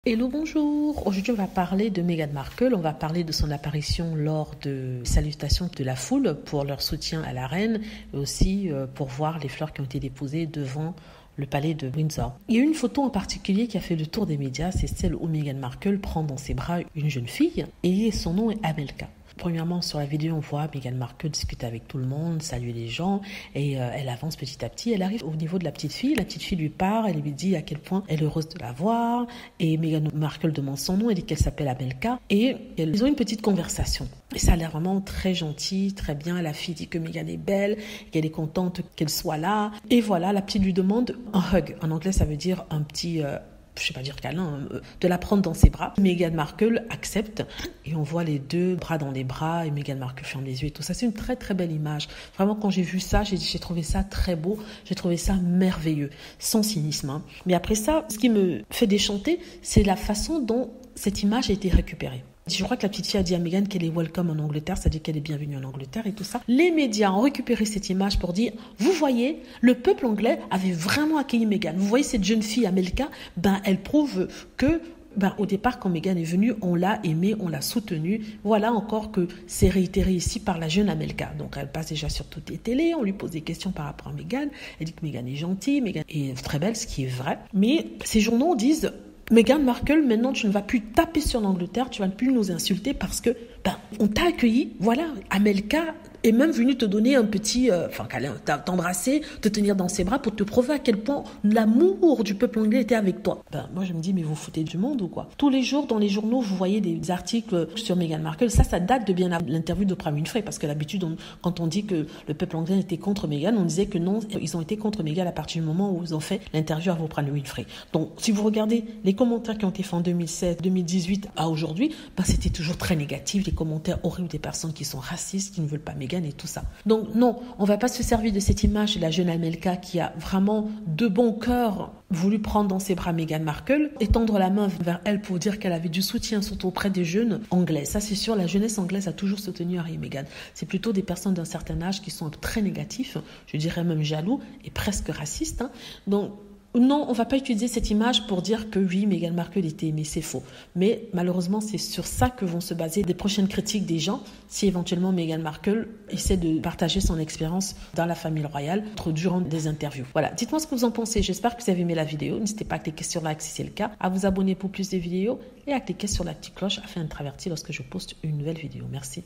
Hello, bonjour. Aujourd'hui, on va parler de Meghan Markle. On va parler de son apparition lors de salutations de la foule pour leur soutien à la reine et aussi pour voir les fleurs qui ont été déposées devant le palais de Windsor. Il y a une photo en particulier qui a fait le tour des médias, c'est celle où Meghan Markle prend dans ses bras une jeune fille et son nom est Amelka. Premièrement, sur la vidéo, on voit Meghan Markle discuter avec tout le monde, saluer les gens et elle avance petit à petit. Elle arrive au niveau de la petite fille lui parle, elle lui dit à quel point elle est heureuse de la voir et Meghan Markle demande son nom, elle dit qu'elle s'appelle Amelka et ils ont une petite conversation. Et ça a l'air vraiment très gentil, très bien. La fille dit que Meghan est belle, qu'elle est contente qu'elle soit là. Et voilà, la petite lui demande un hug. En anglais, ça veut dire un petit... je ne sais pas dire câlin, de la prendre dans ses bras. Meghan Markle accepte et on voit les deux bras dans les bras et Meghan Markle ferme les yeux et tout ça. C'est une très très belle image. Vraiment, quand j'ai vu ça, j'ai trouvé ça très beau, j'ai trouvé ça merveilleux, sans cynisme. Hein. Mais après ça, ce qui me fait déchanter, c'est la façon dont cette image a été récupérée. Je crois que la petite fille a dit à Meghan qu'elle est welcome en Angleterre, c'est-à-dire qu'elle est bienvenue en Angleterre et tout ça. Les médias ont récupéré cette image pour dire, vous voyez, le peuple anglais avait vraiment accueilli Meghan. Vous voyez cette jeune fille, Amelka, elle prouve que au départ, quand Meghan est venue, on l'a aimée, on l'a soutenue. Voilà encore que c'est réitéré ici par la jeune Amelka. Donc, elle passe déjà sur toutes les télés, on lui pose des questions par rapport à Meghan. Elle dit que Meghan est gentille, Meghan est très belle, ce qui est vrai. Mais ces journaux disent... Meghan Markle, maintenant tu ne vas plus taper sur l'Angleterre, tu ne vas plus nous insulter parce que on t'a accueilli, voilà, Amelka est même venue te donner un petit, t'embrasser, te tenir dans ses bras pour te prouver à quel point l'amour du peuple anglais était avec toi. Moi je me dis, mais vous foutez du monde ou quoi? Tous les jours dans les journaux, vous voyez des articles sur Meghan Markle, ça date de bien avant l'interview d'Oprah Winfrey, parce que d'habitude, quand on dit que le peuple anglais était contre Meghan, on disait que non, ils ont été contre Meghan à partir du moment où ils ont fait l'interview avec Oprah Winfrey. Donc si vous regardez les commentaires qui ont été faits en 2016, 2018 à aujourd'hui, c'était toujours très négatif, des commentaires horribles des personnes qui sont racistes, qui ne veulent pas Meghan et tout ça. Donc non, on ne va pas se servir de cette image de la jeune Amelka qui a vraiment de bon cœur voulu prendre dans ses bras Meghan Markle et tendre la main vers elle pour dire qu'elle avait du soutien, surtout auprès des jeunes anglais. Ça c'est sûr, la jeunesse anglaise a toujours soutenu Harry et Meghan. C'est plutôt des personnes d'un certain âge qui sont très négatifs, je dirais même jaloux et presque racistes. Donc non, on ne va pas utiliser cette image pour dire que oui, Meghan Markle était aimée, c'est faux. Mais malheureusement, c'est sur ça que vont se baser les prochaines critiques des gens si éventuellement Meghan Markle essaie de partager son expérience dans la famille royale durant des interviews. Voilà, dites-moi ce que vous en pensez. J'espère que vous avez aimé la vidéo. N'hésitez pas à cliquer sur like si c'est le cas, à vous abonner pour plus de vidéos et à cliquer sur la petite cloche afin d'être averti lorsque je poste une nouvelle vidéo. Merci.